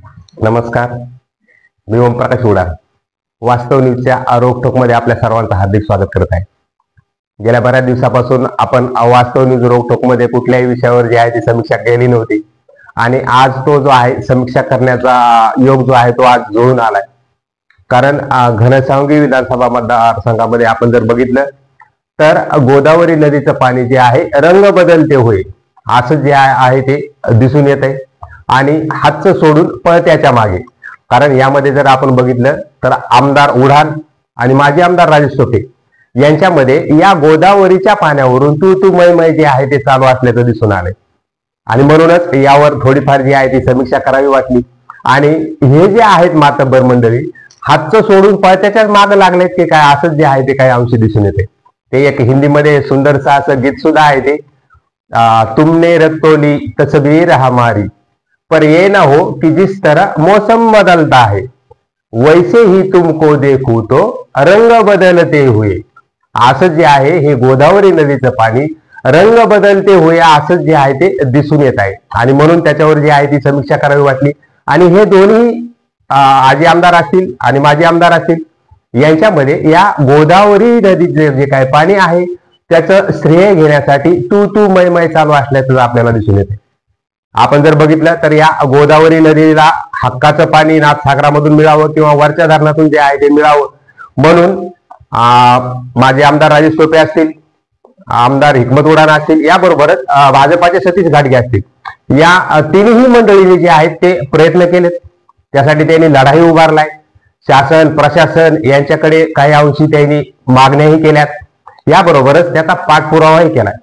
नमस्कार, मी ओमप्रकाश उडार वास्तव न्यूजच्या रोकठोकमध्ये आपल्या सर्वांचं हार्दिक स्वागत करत आहे। गेल्या बऱ्याच दिवसापासून आपण वास्तव न्यूज रोकठोकमध्ये कुठल्याही विषयावर जे आहे ती समीक्षा केली नव्हती आणि आज तो जो आहे समीक्षा करण्याचा योग जो आहे तो आज जुळून आलाय। कारण घनसावंगी विधानसभा मतदारसंघामध्ये आपण जर बघितलं तर गोदावरी नदीचं पाणी जे आहे रंग बदलते होय असं जे आहे ते दिसून येत आहे आणि हातचं सोडून पळत्याच्या मागे। कारण यामध्ये जर आपण बघितलं तर आमदार उडान आणि माजी आमदार राजेश टोपे यांच्यामध्ये या गोदावरीच्या पाण्यावरून तू मै जे आहे ते चालू असल्याचं दिसून आलंय आणि म्हणूनच यावर थोडीफार जी आहे ती समीक्षा करावी वाटली। आणि हे जे आहेत मातब्बर मंडळी हातचं सोडून पळत्याच्याच मागे लागलेत की काय असं जे आहे ते काही अंशी दिसून येते। ते एक हिंदीमध्ये सुंदरसा असं गीत सुद्धा आहे ते तुमने रक्तोली तस्वीर हमारी पर ये ना हो कि जिस तरह मौसम बदलता है वैसे ही तुमको देखू तो रंग बदलते हुए। असं जे आहे हे गोदावरी नदीचं पाणी रंग बदलते हुए असं जे आहे ते दिसून येत आहे आणि म्हणून त्याच्यावर जी आहे ती समीक्षा करावी वाटली। आणि हे दोन्ही आजी आमदार असतील आणि माजी आमदार असतील यांच्यामध्ये या गोदावरी नदीचे जे काही पाणी आहे त्याचं श्रेय घेण्यासाठी तू मै चालू असल्याचं आपल्याला दिसून येते। आपण जर बघितलं तर या गोदावरी नदीला हक्काचं पाणी नाथसागरामधून मिळावं किंवा वरच्या धरणातून जे आहे ते मिळावं म्हणून माजी आमदार राजेश टोपे असतील, आमदार हिकमत उडान असतील, याबरोबरच भाजपाचे सतीश घाटगे असतील, या तिन्ही मंडळींनी जे आहेत ते प्रयत्न केलेत। त्यासाठी त्यांनी लढाई उभारलाय। शासन प्रशासन यांच्याकडे काही अंशी त्यांनी मागण्याही केल्यात, याबरोबरच त्याचा पाठपुरावाही केलाय।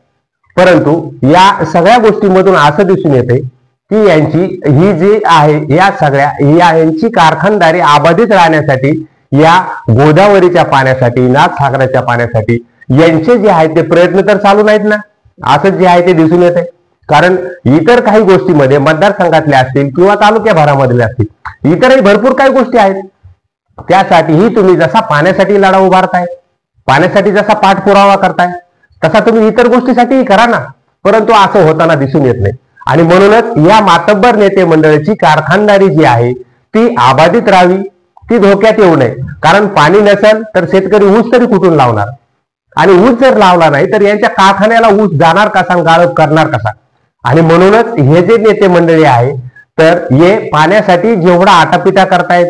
परंतु या सगळ्या गोष्टींमधून असं दिसून येते की यांची ही जी आहे या सगळ्या यांची कारखानदारी अबाधित राहण्यासाठी या गोदावरीच्या पाण्यासाठी नाथसागराच्या पाण्यासाठी यांचे जे आहे ते प्रयत्न तर चालू नाहीत ना, असं जे आहे ते दिसून येते। कारण इतर काही गोष्टीमध्ये मतदारसंघातल्या असतील किंवा तालुक्या भरामधले असतील इतरही भरपूर काही गोष्टी आहेत त्यासाठीही तुम्ही जसा पाण्यासाठी लढा उभारताय, पाण्यासाठी जसा पाठपुरावा करताय तसा तुम्ही इतर गोष्टीसाठी करा ना, परंतु असं होताना दिसून येत नाही। आणि म्हणूनच या मातब्बर नेते मंडळाची कारखानदारी जी आहे ती अबाधित राहावी, ती धोक्यात येऊ नये। कारण पाणी नसेल तर शेतकरी ऊस तरी कुठून लावणार आणि ऊस जर लावला नाही तर यांच्या कारखान्याला ऊस जाणार कसा, गाळप करणार कसा। आणि म्हणूनच हे जे नेते मंडळी आहे तर हे पाण्यासाठी जेवढा आटापिटा करतायत,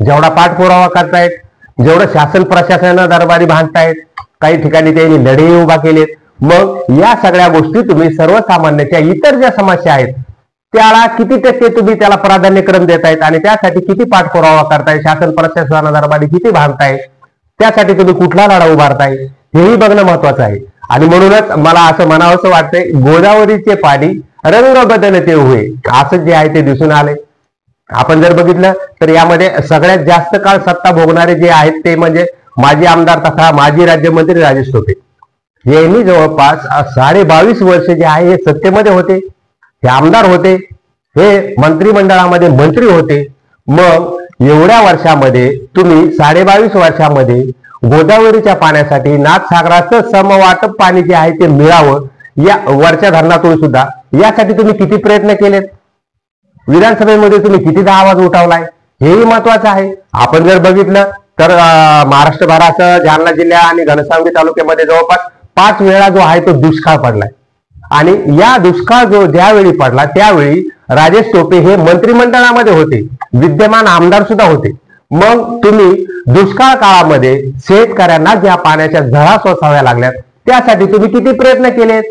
जेवढा पाठपुरावा करतायत, जेवढं शासन प्रशासनानं दरबारी बांधतायत, काही ठिकाणी त्यांनी लढे उभा केलेत, मग या सगळ्या गोष्टी तुम्ही सर्वसामान्याच्या इतर ज्या समस्या आहेत त्याला किती टक्के तुम्ही त्याला प्राधान्यक्रम देतायत आणि त्यासाठी किती पाठपुरावा करताय, शासन प्रशासना दरबारी किती बांधताय, त्यासाठी तुम्ही कुठला लढा उभारताय हेही बघणं महत्वाचं आहे। आणि म्हणूनच मला असं म्हणावंसं वाटतंय गोदावरीचे पाणी रंग बदलते हुए असं जे आहे ते दिसून आले। आपण जर बघितलं तर यामध्ये सगळ्यात जास्त काळ सत्ता भोगणारे जे आहेत ते म्हणजे माजी आमदार तथा माजी राज्यमंत्री राजेश टोपे यांनी जवळपास 22.5 वर्ष जे आहे हे सत्तेमध्ये होते, हे आमदार होते, हे मंत्रिमंडळामध्ये मंत्री होते। मग एवढ्या वर्षामध्ये तुम्ही 22.5 वर्षामध्ये गोदावरीच्या पाण्यासाठी नाथसागराचं समवाटप पाणी जे आहे ते मिळावं या वरच्या धरणातून सुद्धा यासाठी तुम्ही किती प्रयत्न केलेत, विधानसभेमध्ये तुम्ही कितीदा आवाज उठवलाय हेही महत्वाचं आहे। आपण जर बघितलं तर महाराष्ट्रभरासह जालना जिल्हा आणि घनसावंगी तालुक्यामध्ये जवळपास 5 वेळा जो आहे तो दुष्काळ पडलाय आणि या दुष्काळ जो ज्यावेळी पडला त्यावेळी राजेश टोपे हे मंत्रिमंडळामध्ये होते, विद्यमान आमदार सुद्धा होते। मग तुम्ही दुष्काळ काळामध्ये शेतकऱ्यांना ज्या पाण्याच्या झळा सोसाव्या लागल्यात त्यासाठी तुम्ही किती प्रयत्न केलेत,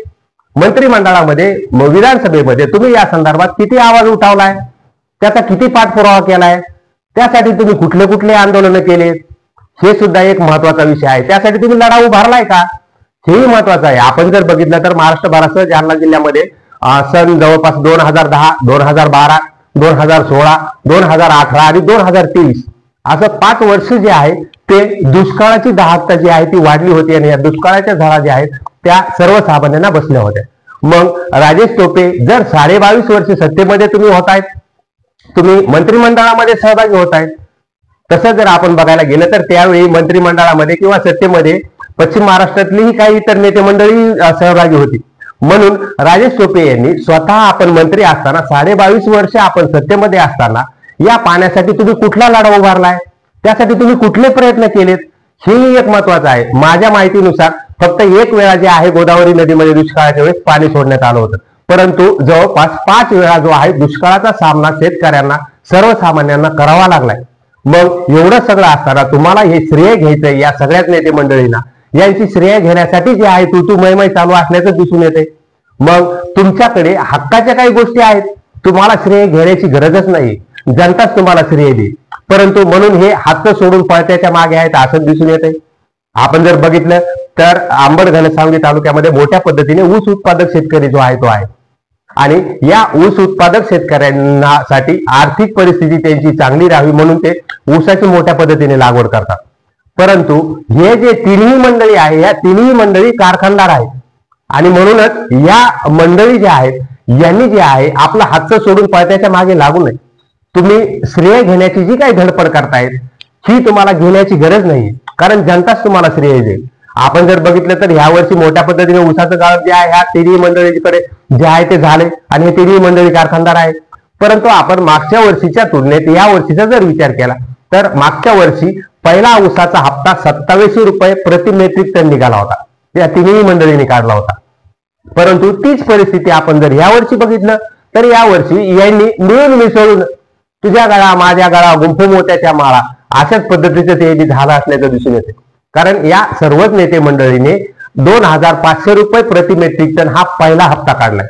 मंत्रिमंडळामध्ये विधानसभेमध्ये तुम्ही या संदर्भात किती आवाज उठवलाय, त्याचा किती पाठपुरावा केलाय, त्यासाठी तुम्ही कुठले कुठले आंदोलन केलेत हे सुद्धा एक महत्वाचा विषय आहे। त्यासाठी तुम्ही लढा उभारलाय का हेही महत्वाचं आहे। आपण जर बघितलं तर महाराष्ट्रभरासह जालना जिल्ह्यामध्ये सन जवळपास 2010, 2012, 2016, 2018 आणि 2023 असं 5 वर्ष जे आहे ते दुष्काळाची दाहकता जी आहे ती वाढली होती आणि या दुष्काळाच्या झळा ज्या आहेत त्या सर्वसामान्यांना बसल्या होत्या। मग राजेश टोपे जर 22.5 वर्ष सत्तेमध्ये तुम्ही होतायत, तुम्ही मंत्रिमंडळामध्ये सहभागी होतायत, तसं जर आपण बघायला गेलं तर त्यावेळी मंत्रिमंडळामध्ये किंवा सत्तेमध्ये पश्चिम महाराष्ट्रातलीही काही इतर नेते मंडळी सहभागी होती। म्हणून राजेश टोपे यांनी स्वतः आपण मंत्री असताना 22.5 वर्ष आपण सत्तेमध्ये असताना या पाण्यासाठी तुम्ही कुठला लढा उभारलाय, त्यासाठी तुम्ही कुठले प्रयत्न केलेत, हेही एक महत्वाचं आहे. माझ्या माहितीनुसार फक्त एक वेळा जे आहे गोदावरी नदीमध्ये दुष्काळाच्या वेळेस पाणी सोडण्यात आलं होतं, परंतु जवळपास 5 वेळा जो आहे दुष्काळाचा सामना शेतकऱ्यांना सर्वसामान्यांना करावा लागलाय. मग एवढं सगळं असताना तुम्हाला हे श्रेय घ्यायचंय या सगळ्याच नेते मंडळींना, यांची श्रेय घेण्यासाठी जे आहे तू मैमय चालू असल्याचं दिसून येते. मग तुमच्याकडे हक्काच्या काही गोष्टी आहेत, तुम्हाला श्रेय घेण्याची गरजच नाही, जनताच तुम्हाला श्रेय देईल. परंतु म्हणून हे हात सोडून पळत्याच्या मागे आहेत असं दिसून येते. आपण जर बघितलं तर अंबड घनसावंगी तालुक्यामध्ये मोठ्या पद्धतीने ऊस उत्पादक शेतकरी जो आहे तो आहे, आणि या ऊस उत्पादक शेतकऱ्यांसाठी आर्थिक परिस्थिती त्यांची चांगली राहावी म्हणून ते ऊसाची मोठ्या पद्धतीने लागवड करतात. परंतु हे जे तिन्ही मंडळी आहे, या तिन्ही मंडळी कारखानदार आहेत, आणि म्हणूनच या मंडळी जे आहेत यांनी जे आहे आपला हात सोडून पळत्याच्या मागे लागू नये. तुम्ही श्रेय घेण्याची जी काही धडपड करतायत ही तुम्हाला घेण्याची गरज नाही, कारण जनताच तुम्हाला श्रेय देईल. आपण जर बघितलं तर ह्या वर्षी मोठ्या पद्धतीने ऊसाचं गाळप जे आहे ह्या तिन्ही मंडळीकडे जे आहे ते झाले, आणि हे तिन्ही मंडळी कारखानदार आहेत. परंतु आपण मागच्या वर्षीच्या तुलनेत या वर्षीचा जर विचार केला तर मागच्या वर्षी पहिला ऊसाचा हप्ता 2700 रुपये प्रति मेट्रिक टन निघाला होता, या तिन्ही मंडळींनी काढला होता. परंतु तीच परिस्थिती आपण जर यावर्षी बघितलं तर यावर्षी यांनी मिळून मिसळून तुझ्या गळा माझ्या गळा गुंफू मोत्याच्या माळा अशाच पद्धतीचं ते झालं असल्याचं दिसून येते. कारण या सर्वच नेते मंडळीने 2500 रुपये प्रति मेट्रिक टन हा पहिला हप्ता काढलाय.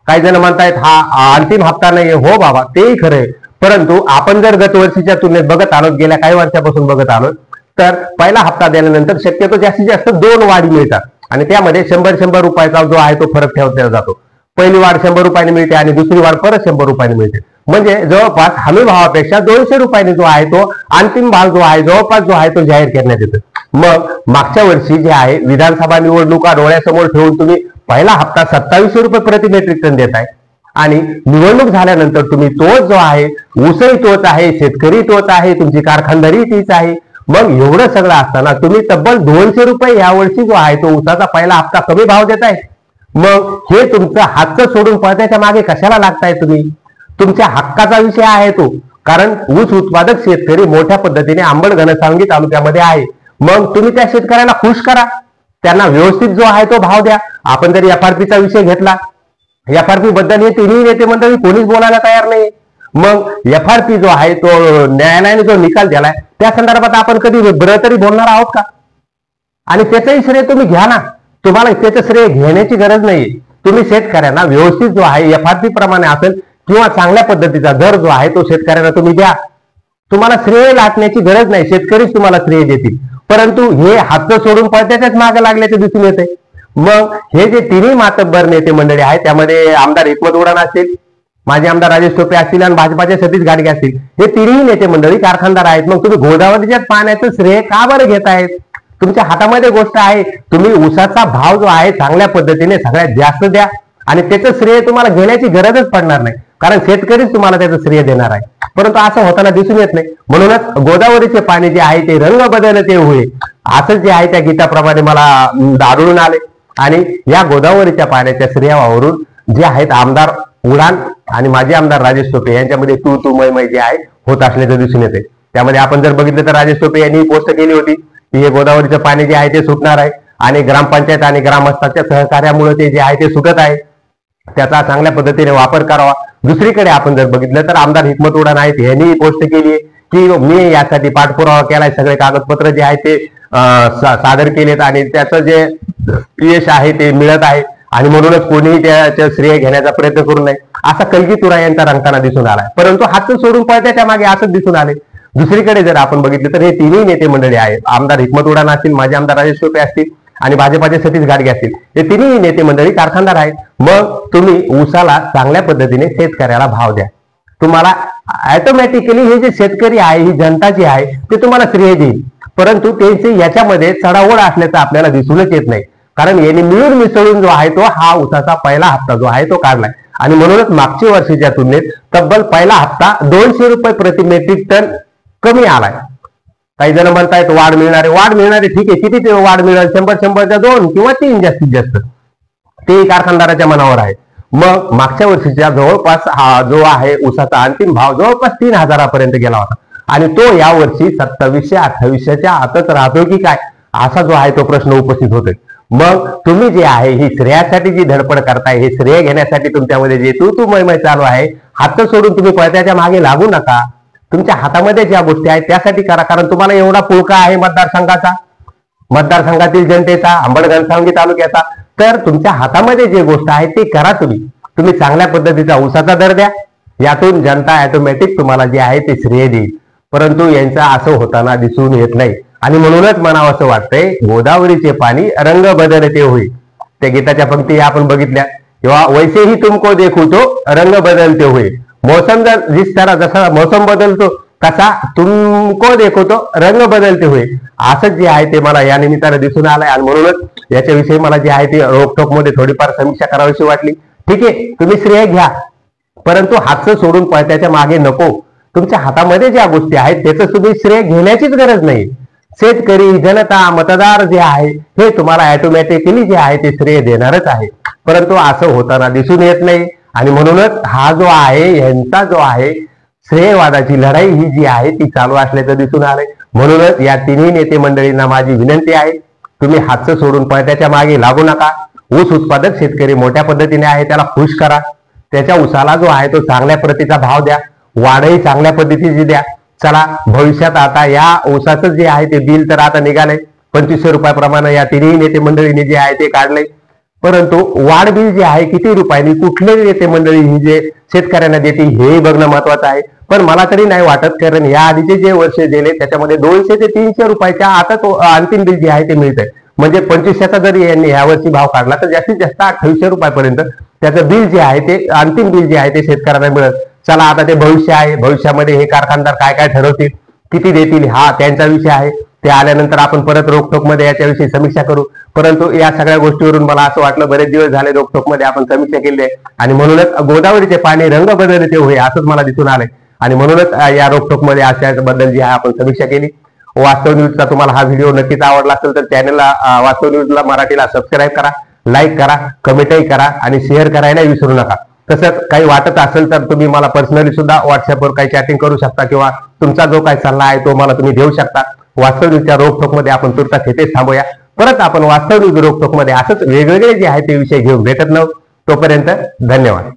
काही जण म्हणतायत हा अंतिम हप्ता नाही, हो बाबा तेही खरंय, परंतु आपण जर गत वर्षीच्या तुलनेत बघत आलो, गेल्या काही वर्षापासून बघत आलो, तर पहिला हप्ता दिल्यानंतर शक्यतो जास्तीत जास्त 2 वाढी मिळतात, आणि त्यामध्ये 100 रुपयाचा जो आहे तो फरक ठेवला जातो. पहिली वाढ 100 रुपयाने मिळते आणि दुसरी वाढ परत 100 रुपयाने मिळते. म्हणजे जवळपास हमी भावापेक्षा 200 रुपयाने जो आहे तो अंतिम भाव जो आहे जवळपास जो आहे तो जाहीर करण्यात येतो. मग मागच्या वर्षी जे आहे विधानसभा निवडणुका डोळ्यासमोर ठेवून तुम्ही पहिला हप्ता 2700 रुपये प्रति मेट्रिक टन देताय, आणि निवडणूक झाल्यानंतर तुम्ही तोच जो आहे ऊसही तोच आहे, शेतकरी तोच आहे, तुमची कारखानदारी तीच आहे. मग एवढं सगळं असताना तुम्ही तब्बल 200 रुपये यावर्षी जो आहे तो ऊसाचा पहिला हप्ता कमी भाव देताय. मग हे तुमचं हात सोडून पळत्याच्या मागे कशाला लागताय तुम्ही? तुमच्या हक्काचा विषय आहे तो, कारण ऊस उत्पादक शेतकरी मोठ्या पद्धतीने अंबड घनसावंगी तालुक्यामध्ये आहे. मग तुम्ही त्या शेतकऱ्याला खुश करा, त्यांना व्यवस्थित जो आहे तो भाव द्या. आपण जर एफआरपीचा विषय घेतला, एफआरपी बद्दल हे तिन्ही नेते मंडळी कोणीच बोलायला तयार नाही. मग एफआरपी जो आहे तो न्यायालयाने जो निकाल दिलाय त्या संदर्भात आपण कधी बरं तरी बोलणार आहोत का? आणि त्याचंही श्रेय तुम्ही घ्या ना, तुम्हाला त्याचं श्रेय घेण्याची गरज नाही. तुम्ही शेतकऱ्यांना व्यवस्थित जो आहे एफआरपी प्रमाणे असेल किंवा चांगल्या पद्धतीचा दर जो आहे तो शेतकऱ्यांना तुम्ही द्या. तुम्हाला श्रेय लाटण्याची गरज नाही, शेतकरीच तुम्हाला श्रेय देतील. परंतु हे हात सोडून पळत्याच्याच मागे लागल्याचे दिसून येते. मग हे जे तिन्ही मातब्बर नेते मंडळी आहेत त्यामध्ये आमदार हिकमत उडान असतील, माजी आमदार राजेश टोपे असतील आणि भाजपाचे सतीश गाडगे असतील, हे तिन्ही नेते मंडळी कारखानदार आहेत. मग तुम्ही गोदावरीच्या पाण्याचं श्रेय का बरं घेत आहेत? तुमच्या हातामध्ये गोष्ट आहे, तुम्ही ऊसाचा भाव जो आहे चांगल्या पद्धतीने सगळ्यात जास्त द्या, आणि त्याचं श्रेय तुम्हाला घेण्याची गरजच पडणार नाही, कारण शेतकरीच तुम्हाला त्याचं श्रेय देणार आहे. परंतु असं होताना दिसून येत नाही. म्हणूनच गोदावरीचे पाणी जे आहे ते रंग बदलते होईल असं जे आहे त्या गीताप्रमाणे मला आढळून आले. आणि या गोदावरीच्या पाण्याच्या श्रेयावरून जे आहेत आमदार उडान आणि माजी आमदार राजेश टोपे यांच्यामध्ये तू मै जे आहे होत असल्याचं दिसून येते. त्यामध्ये आपण जर बघितलं तर राजेश टोपे यांनी पोस्ट केली होती की हे गोदावरीचं पाणी जे आहे ते सुटणार आहे, आणि ग्रामपंचायत आणि ग्रामस्थांच्या सहकार्यामुळे ते जे आहे ते सुटत आहे, त्याचा चांगल्या पद्धतीने वापर करावा. दुसरीकडे आपण जर बघितलं तर आमदार हिकमत उडान आहेत, यांनी पोस्ट केली आहे की मी यासाठी पाठपुरावा केलाय, सगळे कागदपत्र जे आहे ते सादर केलेत आणि त्याचं जे यश आहे ते मिळत आहे, आणि म्हणूनच कोणीही त्याचं श्रेय घेण्याचा प्रयत्न करू नये असा कलगीतुरा यांचा रंगताना दिसून आलाय. परंतु हात सोडून पळत्याच्या मागे असंच दिसून आले. दुसरीकडे जर आपण बघितलं तर हे तिन्ही नेते मंडळी आहेत, आमदार हिकमत उडान असतील, माजी आमदार राजेश टोपे असतील आणि भाजपाचे सतीश गाडगे असतील, हे तिन्ही नेते मंडळी कारखानदार आहेत. मग तुम्ही ऊसाला चांगल्या पद्धतीने शेतकऱ्याला भाव द्या. तुम्हाला ऑटोमॅटिकली हे जे शेतकरी आहे, ही जनता जी आहे ते तुम्हाला श्रेय देईल. परंतु त्यांचे याच्यामध्ये चढाओढ असल्याचं आपल्याला दिसूनच येत नाही, कारण यांनी मिळून मिसळून जो आहे तो हा ऊसाचा पहिला हप्ता जो आहे तो काढलाय, आणि म्हणूनच मागच्या वर्षीच्या तुलनेत तब्बल पहिला हप्ता 200 रुपये प्रति मेट्रिक टन कमी आलाय. काही जण म्हणतायत वाढ मिळणारे ठीक आहे, किती ते वाढ मिळेल? 100च्या 2 किंवा 3 जास्तीत जास्त, ते कारखानदाराच्या मनावर आहे. मग मागच्या वर्षीच्या जवळपास हा जो आहे ऊसाचा अंतिम भाव जवळपास 3,000 गेला होता आणि तो या वर्षी 2700-2800च्या आतच राहतो की काय, असा जो आहे तो प्रश्न उपस्थित होतोय. मग तुम्ही जे आहे ही श्रेयासाठी जी धडपड करताय, हे श्रेय घेण्यासाठी तुमच्यामध्ये जे तू मय चालू आहे, हात सोडून तुम्ही पळत्याच्या मागे लागू नका. तुमच्या हातामध्ये ज्या गोष्टी आहेत त्यासाठी करा, कारण तुम्हाला एवढा पुळका आहे मतदारसंघातील जनतेचा, अंबड-घनसावंगी तालुक्याचा, तर तुमच्या हातामध्ये जे गोष्ट आहे ते करा. तुम्ही चांगल्या पद्धतीचा ऊसाचा दर द्या, यातून जनता ऑटोमॅटिक तुम्हाला जे आहे ते श्रेय देईल. परंतु यांचं असं होताना दिसून येत नाही आणि म्हणूनच म्हणावं असं वाटतंय, गोदावरीचे पाणी रंग बदलते होईल. त्या गीताच्या पंक्ती आपण बघितल्या, किंवा वैसे ही तुमको देखू तो रंग बदलते होईल. मौसम जिस तरह जसा मौसम बदलतो तसा तुमको देखो तो रंग बदलते होईल. असंच जे आहे ते मला या निमित्तानं दिसून आलंय आणि म्हणूनच याच्याविषयी मला जे आहे ते रोकटोक मध्ये थोडीफार समीक्षा करावीशी वाटली. ठीक आहे, तुम्ही श्रेय घ्या, परंतु हातचं सोडून पळत्याच्या मागे नको. तुमच्या हातामध्ये ज्या गोष्टी आहेत त्याचं तुम्ही श्रेय घेण्याचीच गरज नाही. शेतकरी, जनता, मतदार जे आहे हे तुम्हाला ऑटोमॅटिकली जे आहे ते श्रेय देणारच आहे, परंतु असं होताना दिसून येत नाही. आणि म्हणूनच हा जो आहे यांचा जो आहे श्रेयवादाची लढाई ही जी आहे ती चालू असल्याचं दिसून आलंय. म्हणूनच या तिन्ही नेते मंडळींना माझी विनंती आहे, तुम्ही हातचं सोडून पळत्याच्या मागे लागू नका. ऊस उत्पादक शेतकरी मोठ्या पद्धतीने आहे, त्याला खुश करा. त्याच्या ऊसाला जो आहे तो चांगल्या प्रतीचा भाव द्या, वाढही चांगल्या पद्धतीची द्या. चला, भविष्यात आता या ऊसाचं जे आहे ते बिल तर आता निघालंय 2500 रुपयाप्रमाणे या तिन्ही नेते मंडळींनी जे आहे ते काढलंय, परंतु वाढ बिल जे आहे किती रुपयांनी कुठले नेते मंडळी ही जे शेतकऱ्यांना देते हे बघणं महत्वाचं आहे. पण मला तरी नाही वाटत, कारण या आधीचे जे वर्ष गेले त्याच्यामध्ये 200 ते 300 रुपयाच्या आता तो अंतिम बिल जे आहे ते मिळतंय. म्हणजे 2500चा जरी यांनी यावर्षी भाव काढला तर जास्तीत जास्त 2800 रुपयापर्यंत त्याचं बिल जे आहे ते अंतिम बिल जे आहे ते शेतकऱ्यांना मिळत. चला, आता ते भविष्य आहे, भविष्यामध्ये हे कारखानदार काय काय ठरवतील, किती देतील, हा त्यांचा विषय आहे. ते आल्यानंतर आपण परत रोकटोक मध्ये याच्याविषयी समीक्षा करू. परंतु या सगळ्या गोष्टीवरून मला असं वाटलं, बरेच दिवस झाले रोकटोक मध्ये आपण समीक्षा केली आहे आणि म्हणूनच गोदावरीचे पाणी रंग बदलते होईल असंच मला दिसून आलंय. आणि म्हणूनच या रोकटोक मध्ये अशाबद्दल जी आहे आपण समीक्षा केली. वास्तव न्यूजचा तुम्हाला हा व्हिडिओ नक्कीच आवडला असेल तर चॅनलला वास्तव न्यूजला मराठीला सबस्क्राईब करा, लाईक करा, कमेंटही करा आणि शेअर करायला विसरू नका. तसंच काही वाटत असेल तर तुम्ही मला पर्सनली सुद्धा व्हॉट्सअपवर काही चॅटिंग करू शकता किंवा तुमचा जो काही सल्ला आहे तो मला तुम्ही देऊ शकता. वास्तव न्यूजच्या रोकटोक मध्ये आपण तुर्तास इथेच थांबूया. परत आपण वास्तव न्यूज रोकटोक मध्ये असंच वेगवेगळे जे आहे ते विषय घेऊन भेटत नव्हतो. तोपर्यंत धन्यवाद.